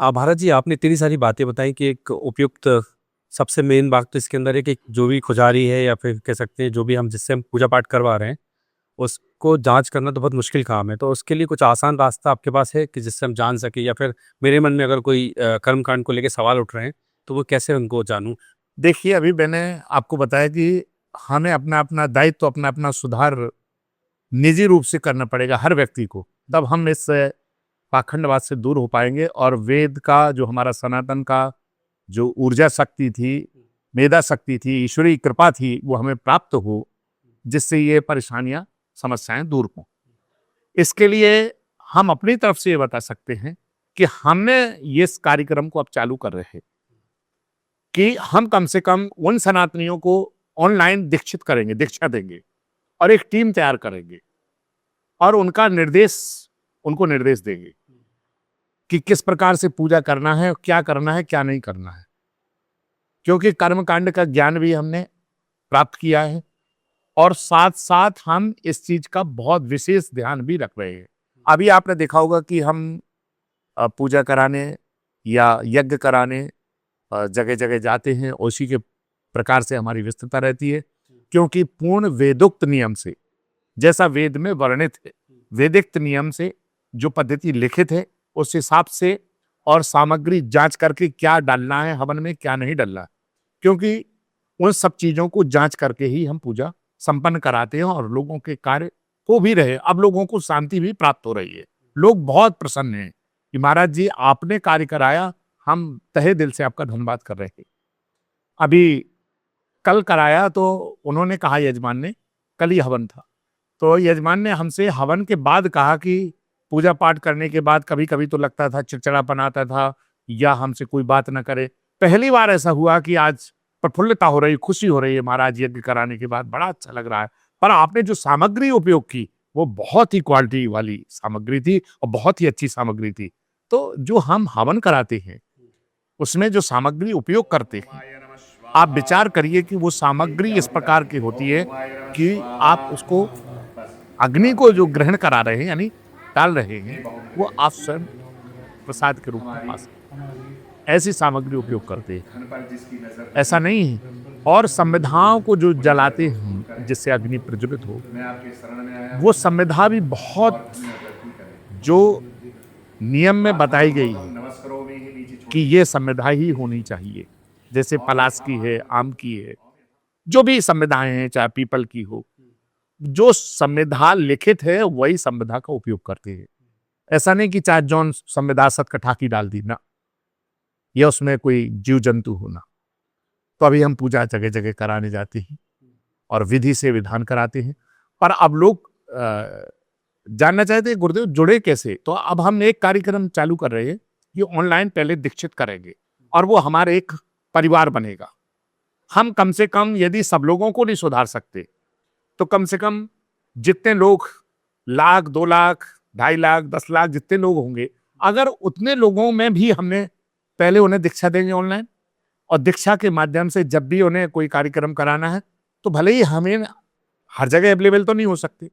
भारत जी, आपने इतनी सारी बातें बताई कि एक उपयुक्त, सबसे मेन बात तो इसके अंदर है कि जो भी खुजारी है या फिर कह सकते हैं जो भी हम जिससे हम पूजा पाठ करवा रहे हैं, उसको जांच करना तो बहुत मुश्किल काम है। तो उसके लिए कुछ आसान रास्ता आपके पास है कि जिससे हम जान सके, या फिर मेरे मन में अगर कोई कर्मकांड को लेकर सवाल उठ रहे हैं तो वो कैसे उनको जानूं? देखिए, अभी मैंने आपको बताया कि हमें अपना अपना दायित्व, अपना अपना सुधार निजी रूप से करना पड़ेगा हर व्यक्ति को, तब हम इस पाखंडवाद से दूर हो पाएंगे। और वेद का, जो हमारा सनातन का जो ऊर्जा शक्ति थी, मेधा शक्ति थी, ईश्वरीय कृपा थी, वो हमें प्राप्त हो, जिससे ये परेशानियां, समस्याएं दूर हों। इसके लिए हम अपनी तरफ से ये बता सकते हैं कि हमने ये इस कार्यक्रम को अब चालू कर रहे हैं कि हम कम से कम उन सनातनियों को ऑनलाइन दीक्षित करेंगे, दीक्षा देंगे, और एक टीम तैयार करेंगे, और उनको निर्देश देंगे कि किस प्रकार से पूजा करना है, क्या करना है, क्या नहीं करना है। क्योंकि कर्मकांड का ज्ञान भी हमने प्राप्त किया है, और साथ साथ हम इस चीज का बहुत विशेष ध्यान भी रख रहे हैं। अभी आपने देखा होगा कि हम पूजा कराने या यज्ञ कराने जगह जगह जाते हैं, उसी के प्रकार से हमारी व्यस्तता रहती है। क्योंकि पूर्ण वेदोक्त नियम से, जैसा वेद में वर्णित है, वेदिक नियम से जो पद्धति लिखित है, उस हिसाब से, और सामग्री जांच करके क्या डालना है हवन में, क्या नहीं डालना है, क्योंकि उन सब चीजों को जांच करके ही हम पूजा संपन्न कराते हैं, और लोगों के कार्य हो भी रहे। अब लोगों को शांति भी प्राप्त हो रही है, लोग बहुत प्रसन्न हैं कि महाराज जी आपने कार्य कराया, हम तहे दिल से आपका धन्यवाद कर रहे हैं। अभी कल कराया तो उन्होंने कहा, यजमान ने, कल ही हवन था, तो यजमान ने हमसे हवन के बाद कहा कि पूजा पाठ करने के बाद कभी कभी तो लगता था, चिड़चिड़ापन आता था, या हमसे कोई बात ना करे। पहली बार ऐसा हुआ कि आज प्रफुल्लता हो रही, खुशी हो रही है, महाराज यज्ञ कराने के बाद बड़ा अच्छा लग रहा है। पर आपने जो सामग्री उपयोग की, वो बहुत ही क्वालिटी वाली सामग्री थी, और बहुत ही अच्छी सामग्री थी। तो जो हम हवन कराते हैं, उसमें जो सामग्री उपयोग करते हैं, आप विचार करिए कि वो सामग्री इस प्रकार की होती है कि आप उसको अग्नि को जो ग्रहण करा रहे हैं यानी डाल रहे हैं, वो आप स्वयं प्रसाद के रूप में पा सकते हैं। ऐसी सामग्री उपयोग करते हैं, ऐसा नहीं है। और संविधाओं को जो जलाते हैं जिससे अग्नि प्रज्वलित हो, वो संविधा भी बहुत जो नियम में बताई गई है कि ये संविधा ही होनी चाहिए, जैसे पलाश की है, आम की है, जो भी संविधाएं हैं, चाहे पीपल की हो, जो संविधा लिखित है वही संविधा का उपयोग करते हैं। ऐसा नहीं कि चाहे जौन संविधा सतकठा की डाल दी ना, या उसमें कोई जीव जंतु होना। तो अभी हम पूजा जगह जगह कराने जाते हैं और विधि से विधान कराते हैं। पर अब लोग जानना चाहते हैं गुरुदेव जुड़े कैसे, तो अब हम एक कार्यक्रम चालू कर रहे हैं कि ऑनलाइन पहले दीक्षित करेंगे और वो हमारे एक परिवार बनेगा। हम कम से कम यदि सब लोगों को नहीं सुधार सकते तो कम से कम जितने लोग 1,00,000, 2,00,000, 2,50,000, 10,00,000 जितने लोग होंगे, अगर उतने लोगों में भी हमने पहले उन्हें दीक्षा देंगे ऑनलाइन, और दीक्षा के माध्यम से जब भी उन्हें कोई कार्यक्रम कराना है तो भले ही हमें हर जगह अवेलेबल तो नहीं हो सकते,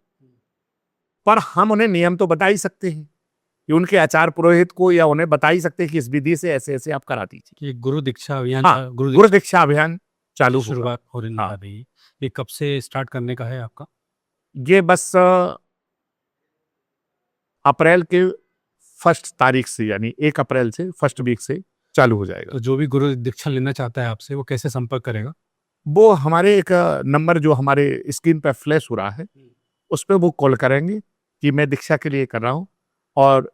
पर हम उन्हें नियम तो बता ही सकते हैं कि उनके आचार पुरोहित को, या उन्हें बता ही सकते हैं कि इस विधि से ऐसे ऐसे आप करा दीजिए। ये गुरु दीक्षा अभियान हाँ, गुरु दीक्षा अभियान चालू होगा। शुरुआत हो रही हाँ। है अभी। ये कब से स्टार्ट करने का है आपका? ये बस अप्रैल के 1 तारीख से, यानी 1 अप्रैल से 1 वीक से चालू हो जाएगा। तो जो भी गुरु दीक्षा लेना चाहता है आपसे, वो कैसे संपर्क करेगा? वो हमारे एक नंबर जो हमारे स्क्रीन पर फ्लैश हो रहा है, उस पर वो कॉल करेंगे कि मैं दीक्षा के लिए कर रहा हूँ, और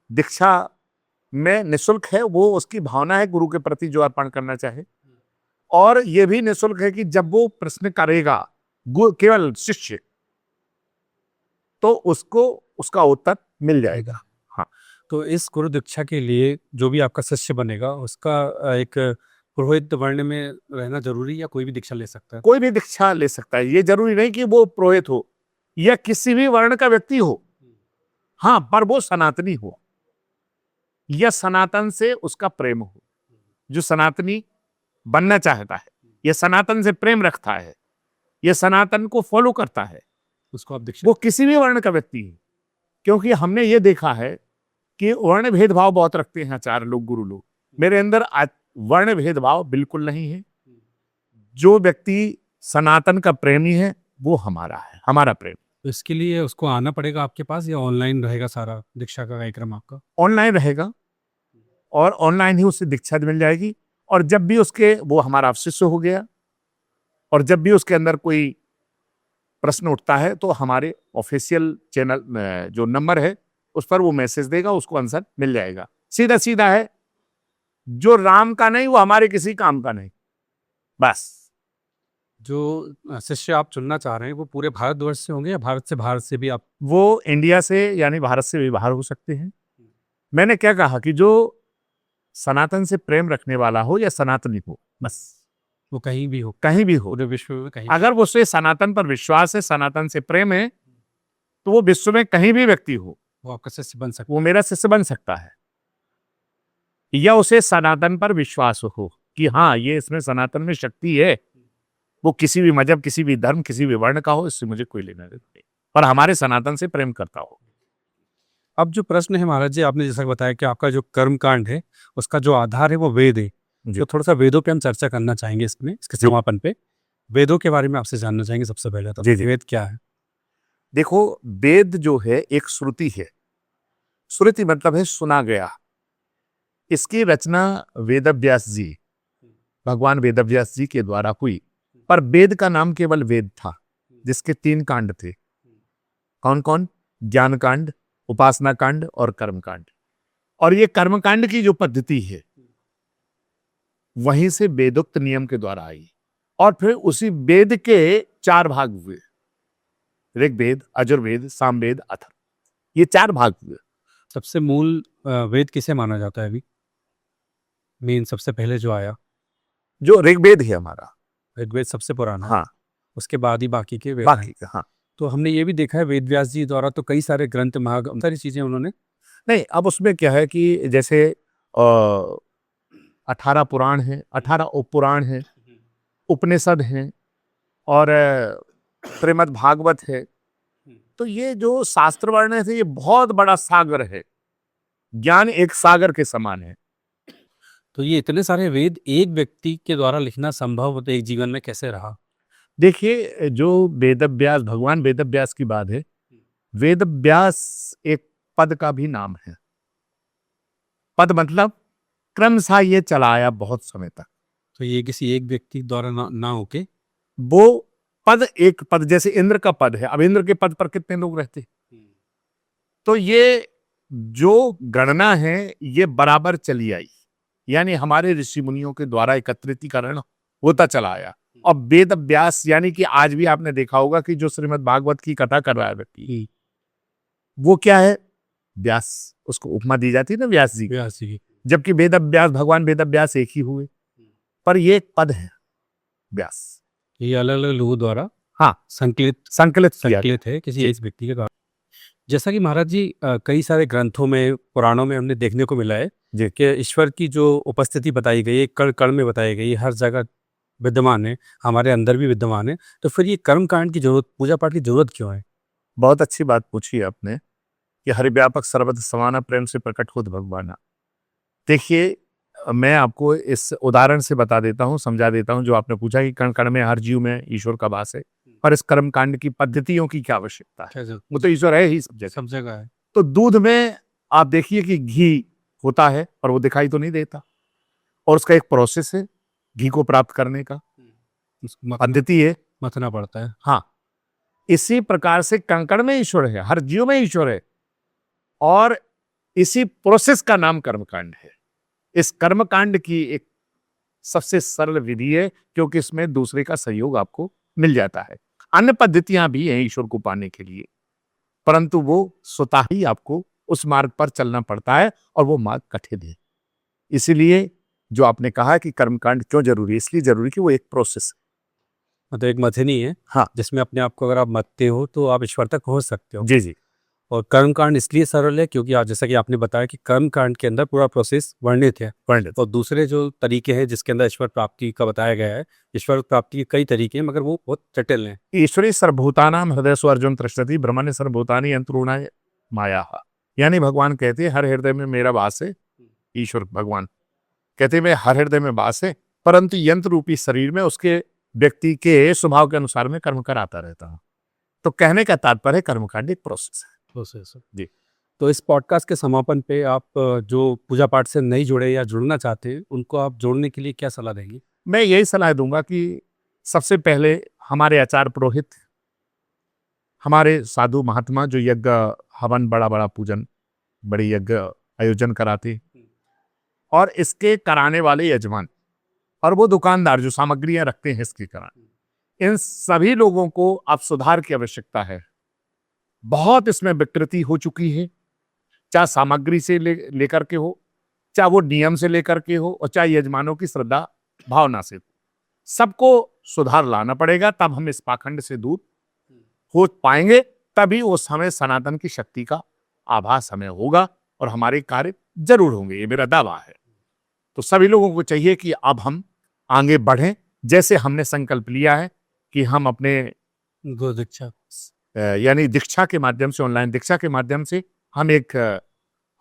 दीक्षा में निःशुल्क है, वो उसकी भावना है गुरु के प्रति जो अर्पण करना चाहे। और ये भी निःशुल्क है कि जब वो प्रश्न करेगा केवल शिष्य, तो उसको उसका उत्तर मिल जाएगा। हाँ, तो इस गुरु दीक्षा के लिए जो भी आपका शिष्य बनेगा, उसका एक पुरोहित वर्ण में रहना जरूरी है या कोई भी दीक्षा ले सकता है? कोई भी दीक्षा ले सकता है, ये जरूरी नहीं कि वो पुरोहित हो या किसी भी वर्ण का व्यक्ति हो। हाँ, पर वो सनातनी हो, या सनातन से उसका प्रेम हो, जो सनातनी बनना चाहता है, या सनातन से प्रेम रखता है, या सनातन को फॉलो करता है, उसको आप दीक्षा वो किसी भी वर्ण का व्यक्ति है। क्योंकि हमने ये देखा है कि वर्ण भेदभाव बहुत रखते हैं आचार्य लोग, गुरु लोग। मेरे अंदर वर्ण भेदभाव बिल्कुल नहीं है। जो व्यक्ति सनातन का प्रेमी है वो हमारा है, हमारा प्रेम। तो इसके लिए उसको आना पड़ेगा आपके पास, या ऑनलाइन रहेगा सारा दीक्षा का कार्यक्रम आपका? ऑनलाइन रहेगा, और ऑनलाइन ही उससे दीक्षा मिल जाएगी। और जब भी उसके वो हमारा शिष्य हो गया, और जब भी उसके अंदर कोई प्रश्न उठता है तो हमारे ऑफिशियल चैनल जो नंबर है उस पर वो मैसेज देगा, उसको आंसर मिल जाएगा। सीधा सीधा है, जो राम का नहीं वो हमारे किसी काम का नहीं, बस। जो शिष्य आप चुनना चाह रहे हैं वो पूरे भारतवर्ष से होंगे या भारत से बाहर से भी आप? वो इंडिया से यानी भारत से भी बाहर हो सकते हैं। मैंने क्या कहा कि जो सनातन से प्रेम रखने वाला हो या सनातनी हो, बस। वो कहीं भी हो, कहीं भी हो, पूरे विश्व में कहीं अगर वो उसे सनातन पर विश्वास है, सनातन से प्रेम है, तो वो विश्व में कहीं भी व्यक्ति हो, वो आपका शिष्य बन सकता वो मेरा शिष्य बन सकता है। या उसे सनातन पर विश्वास हो कि हाँ, ये इसमें सनातन में शक्ति है, वो किसी भी मजहब, किसी भी धर्म, किसी भी वर्ण का हो, इससे मुझे कोई लेना देना नहीं, पर हमारे सनातन से प्रेम करता हो। अब जो प्रश्न है महाराज जी, आपने जैसा बताया कि आपका जो कर्म कांड है उसका जो आधार है वो वेद है, तो थोड़ा सा वेदों पे हम चर्चा करना चाहेंगे इसमें, इसके समापन पे। वेदों के बारे में आपसे जानना चाहेंगे सबसे पहले तो। जी। वेद क्या है? देखो, वेद जो है एक श्रुति है। श्रुति मतलब है सुना गया। इसकी रचना वेदव्यास जी, भगवान वेदव्यास जी के द्वारा हुई। पर वेद का नाम केवल वेद था, जिसके 3 कांड थे। कौन कौन? ज्ञान कांड, उपासना कांड और कर्म कांड। और ये कर्म कांड की जो पद्धति है वहीं से वेदोक्त नियम के द्वारा आई, और फिर उसी वेद के 4 भाग हुए, ऋग्वेद, यजुर्वेद, सामवेद, अथर्व, ये 4 भाग हुए। सबसे मूल वेद किसे माना जाता है अभी? मेन सबसे पहले जो आया जो ऋग्वेद है हमारा, ऋग्वेद सबसे पुराना। हाँ, उसके बाद ही बाकी के वेद बाकी हैं। का, हाँ। तो हमने ये भी देखा है वेद व्यास जी द्वारा तो कई सारे ग्रंथ, सारी चीजें उन्होंने। नहीं, अब उसमें क्या है कि जैसे 18 पुराण हैं, 18 उपपुराण हैं, उपनिषद हैं और श्रीमद् भागवत है। तो ये जो शास्त्र वर्ण है ये बहुत बड़ा सागर है, ज्ञान एक सागर के समान है। तो ये इतने सारे वेद एक व्यक्ति के द्वारा लिखना संभव होता एक जीवन में कैसे रहा? देखिए, जो वेदव्यास, भगवान वेदव्यास की बात है, वेदव्यास एक पद का भी नाम है। पद मतलब क्रमशः ये चलाया बहुत समय तक। तो ये किसी एक व्यक्ति द्वारा ना होके वो पद, एक पद जैसे इंद्र का पद है, अब इंद्र के पद पर कितने लोग रहते, तो ये जो गणना है ये बराबर चली आई, यानी हमारे ऋषि मुनियों के द्वारा एकत्रितीकरण होता चला आया। अब वेद व्यास, यानी कि आज भी आपने देखा होगा कि जो श्रीमद् भागवत की कथा कर रहा है व्यक्ति, वो क्या है, व्यास, उसको उपमा दी जाती है ना व्यास जी, जबकि वेद व्यास, भगवान वेद व्यास एक ही हुए, पर ये एक पद है व्यास, ये अलग अलग लोगों द्वारा हाँ संकलित है किसी एक व्यक्ति के द्वारा। जैसा कि महाराज जी कई सारे ग्रंथों में, पुराणों में हमने देखने को मिला है कि ईश्वर की जो उपस्थिति बताई गई है, कण कण में बताई गई है, हर जगह विद्यमान है, हमारे अंदर भी विद्यमान है। तो फिर ये कर्म कांड की जरूरत, पूजा पाठ की जरूरत क्यों है? बहुत अच्छी बात पूछी आपने कि हरिव्यापक सर्वत्र समाना प्रेम से प्रकट होत भगवाना। देखिए, मैं आपको इस उदाहरण से बता देता हूँ, समझा देता हूँ। जो आपने पूछा कि कण कण में, हर जीव में ईश्वर का वास है, पर इस कर्म कांड की पद्धतियों की क्या आवश्यकता है, वो तो ईश्वर है ही सब जगह है। तो दूध में आप देखिए कि घी होता है पर वो दिखाई तो नहीं देता, और उसका एक प्रोसेस है घी को प्राप्त करने का, पद्धति है, मथना पड़ता है। हाँ, इसी प्रकार से कंकड़ में ईश्वर है, हर जीव में ईश्वर है, और इसी प्रोसेस का नाम कर्मकांड है। इस कर्मकांड की एक सबसे सरल विधि है, क्योंकि इसमें दूसरे का सहयोग आपको मिल जाता है। अन्य पद्धतियां भी हैं ईश्वर को पाने के लिए, परंतु वो स्वतः ही आपको उस मार्ग पर चलना पड़ता है, और वो मार्ग कठिन है। इसीलिए जो आपने कहा कि कर्मकांड क्यों जरूरी है, इसलिए जरूरी कि वो एक प्रोसेस है, मतलब एक मथनी है, हाँ, जिसमें अपने आप को अगर आप मथते हो तो आप ईश्वर तक पहुंच सकते हो। जी जी। और कर्म कांड इसलिए सरल है क्योंकि आज जैसा कि आपने बताया कि कर्म कांड के अंदर पूरा प्रोसेस वर्णित है। और दूसरे जो तरीके हैं जिसके अंदर ईश्वर प्राप्ति का बताया गया है, ईश्वर प्राप्ति के कई तरीके हैं, मगर वो बहुत जटिल हैं। ईश्वरी सर्वभूतानाम हृदय अर्जुन तृष्टति ब्रह्मण्य सर्वभूतानि अंतरूणाय माया, यानी भगवान कहते हैं हर हृदय में मेरा वास है। ईश्वर भगवान कहते हैं मैं हर हृदय में वास है, परंतु यंत्र रूपी शरीर में उसके व्यक्ति के स्वभाव के अनुसार में कर्म कराता रहता हूं। तो कहने का तात्पर्य कर्मकांड एक प्रोसेस है। जी। तो इस पॉडकास्ट के समापन पे आप जो पूजा पाठ से नहीं जुड़े या जुड़ना चाहते हैं, उनको आप जोड़ने के लिए क्या सलाह देंगे? मैं यही सलाह दूंगा कि सबसे पहले हमारे आचार्य पुरोहित, हमारे साधु महात्मा जो यज्ञ हवन, बड़ा बड़ा पूजन, बड़े यज्ञ आयोजन कराते, और इसके कराने वाले यजमान और वो दुकानदार जो सामग्रियां रखते हैं इसके कराने, इन सभी लोगों को अब सुधार की आवश्यकता है। बहुत इसमें विकृति हो चुकी है, चाहे सामग्री से लेकर के हो, चाहे वो नियम से लेकर के हो, और चाहे यजमानों की श्रद्धा भावना से, सबको सुधार लाना पड़ेगा। तब हम इस पाखंड से दूर हो पाएंगे, तभी उस समय सनातन की शक्ति का आभास हमें होगा और हमारे कार्य जरूर होंगे, ये मेरा दावा है। तो सभी लोगों को चाहिए कि अब हम आगे बढ़ें, जैसे हमने संकल्प लिया है कि हम अपने गो दीक्षा यानी दीक्षा के माध्यम से, ऑनलाइन दीक्षा के माध्यम से हम एक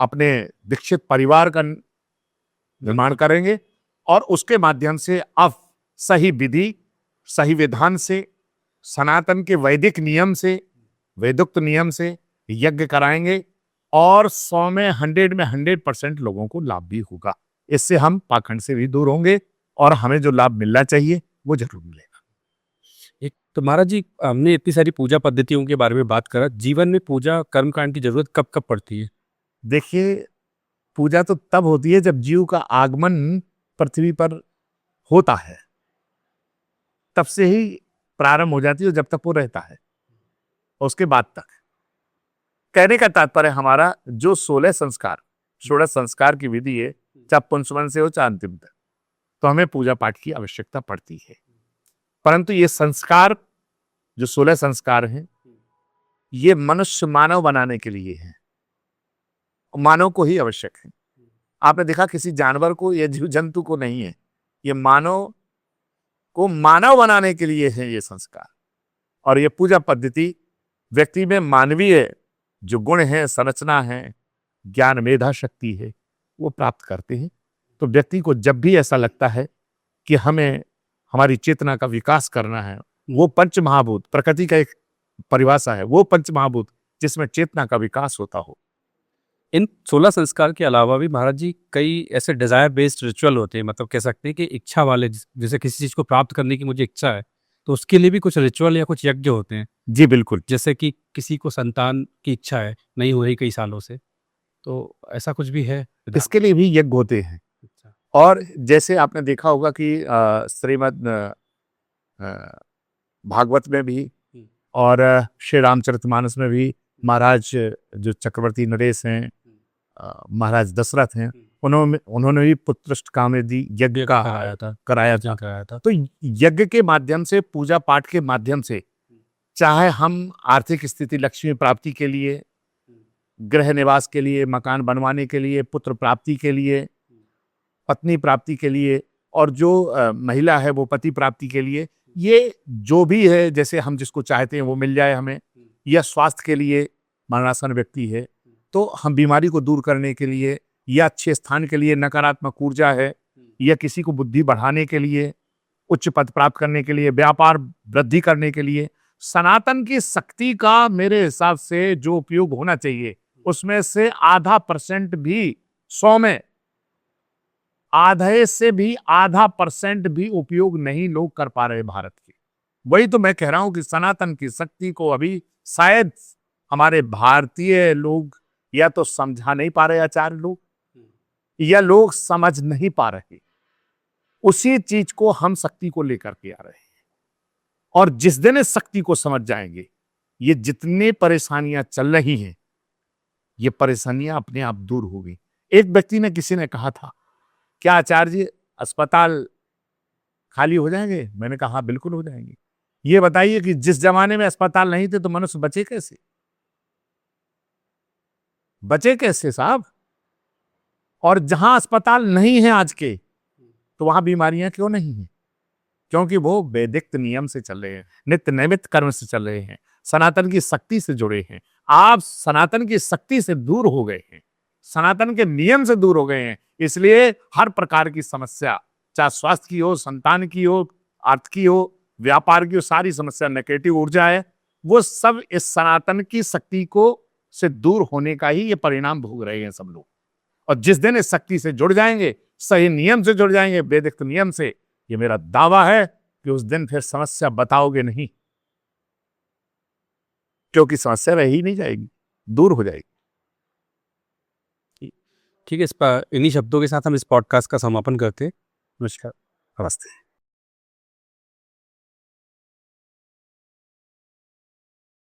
अपने दीक्षित परिवार का निर्माण करेंगे, और उसके माध्यम से अब सही विधि, सही विधान से, सनातन के वैदिक नियम से, वेदोक्त नियम से यज्ञ कराएंगे, और 100 में 100% लोगों को लाभ भी होगा। इससे हम पाखंड से भी दूर होंगे, और हमें जो लाभ मिलना चाहिए वो जरूर मिलेगा। एक तो महाराज जी, हमने इतनी सारी पूजा पद्धतियों के बारे में बात करा, जीवन में पूजा कर्मकांड की जरूरत कब कब पड़ती है? देखिए, पूजा तो तब होती है जब जीव का आगमन पृथ्वी पर होता है, तब से ही प्रारंभ हो जाती है, जब तक वो रहता है, और उसके बाद तक। कहने का तात्पर्य हमारा जो 16 संस्कार की विधि है, चाहे पुंसवन से हो चाहे अंतिम तक, तो हमें पूजा पाठ की आवश्यकता पड़ती है। परंतु ये संस्कार, जो 16 संस्कार हैं, ये मनुष्य मानव बनाने के लिए हैं, मानव को ही आवश्यक है। आपने देखा किसी जानवर को या जीव जंतु को नहीं है, ये मानव को मानव बनाने के लिए है ये संस्कार। और ये पूजा पद्धति व्यक्ति में मानवीय जो गुण है, संरचना है, ज्ञान मेधा शक्ति है, वो प्राप्त करते हैं। तो व्यक्ति को जब भी ऐसा लगता है कि हमें हमारी चेतना का विकास करना है, वो पंच महाभूत, प्रकृति का एक परिभाषा है, वो पंच महाभूत जिसमें चेतना का विकास होता हो। इन 16 संस्कार के अलावा भी महाराज जी कई ऐसे डिजायर बेस्ड रिचुअल होते हैं, मतलब कह सकते हैं कि इच्छा वाले, जैसे किसी चीज को प्राप्त करने की मुझे इच्छा है तो उसके लिए भी कुछ रिचुअल या कुछ यज्ञ होते हैं। जी बिल्कुल। जैसे कि किसी को संतान की इच्छा है, नहीं हो रही कई सालों से, तो ऐसा कुछ भी है? इसके लिए भी यज्ञ होते हैं। अच्छा। और जैसे आपने देखा होगा कि श्रीमद् भागवत में भी और श्री रामचरितमानस में भी महाराज जो चक्रवर्ती नरेश हैं, महाराज दशरथ हैं, उन्होंने भी पुत्रष्टकामेदी यज्ञ का कराया था। तो यज्ञ के माध्यम से, पूजा पाठ के माध्यम से, चाहे हम आर्थिक स्थिति, लक्ष्मी प्राप्ति के लिए, गृह निवास के लिए, मकान बनवाने के लिए, पुत्र प्राप्ति के लिए, पत्नी प्राप्ति के लिए, और जो महिला है वो पति प्राप्ति के लिए, ये जो भी है, जैसे हम जिसको चाहते हैं वो मिल जाए हमें, या स्वास्थ्य के लिए मरणासन व्यक्ति है तो हम बीमारी को दूर करने के लिए, या अच्छे स्थान के लिए, नकारात्मक ऊर्जा है, या किसी को बुद्धि बढ़ाने के लिए, उच्च पद प्राप्त करने के लिए, व्यापार वृद्धि करने के लिए, सनातन की शक्ति का मेरे हिसाब से जो उपयोग होना चाहिए उसमें से आधा % भी, 100 में आधे से भी आधा % भी उपयोग नहीं लोग कर पा रहे भारत के। वही तो मैं कह रहा हूं कि सनातन की शक्ति को अभी शायद हमारे भारतीय लोग या तो समझा नहीं पा रहे, आचार्य लोग, या लोग समझ नहीं पा रहे। उसी चीज को हम शक्ति को लेकर के आ रहे हैं, और जिस दिन इस शक्ति को समझ जाएंगे, ये जितने परेशानियां चल रही हैं, ये परेशानियां अपने आप दूर होगी। एक व्यक्ति ने, किसी ने कहा था, क्या आचार्य जी अस्पताल खाली हो जाएंगे? मैंने कहा हाँ बिल्कुल हो जाएंगे। ये बताइए कि जिस जमाने में अस्पताल नहीं थे तो मनुष्य बचे कैसे? बचे कैसे साहब? और जहां अस्पताल नहीं है आज के, तो वहां बीमारियां क्यों नहीं है? क्योंकि वो वैदिक नियम से चल रहे हैं, नित्य नैमित्त कर्म से चल रहे हैं, सनातन की शक्ति से जुड़े हैं। आप सनातन की शक्ति से दूर हो गए हैं, सनातन के नियम से दूर हो गए हैं, इसलिए हर प्रकार की समस्या, चाहे स्वास्थ्य की हो, संतान की हो, अर्थ की हो, व्यापार की हो, सारी समस्या, नेगेटिव ऊर्जा है, वो सब इस सनातन की शक्ति को से दूर होने का ही ये परिणाम भोग रहे हैं सब लोग। और जिस दिन इस शक्ति से जुड़ जाएंगे, सही नियम से जुड़ जाएंगे, वैदिक नियम से, ये मेरा दावा है कि उस दिन फिर समस्या बताओगे नहीं, क्योंकि समस्या रह ही नहीं जाएगी, दूर हो जाएगी। ठीक है, इन्हीं शब्दों के साथ हम इस पॉडकास्ट का समापन करते हैं। नमस्कार। नमस्ते।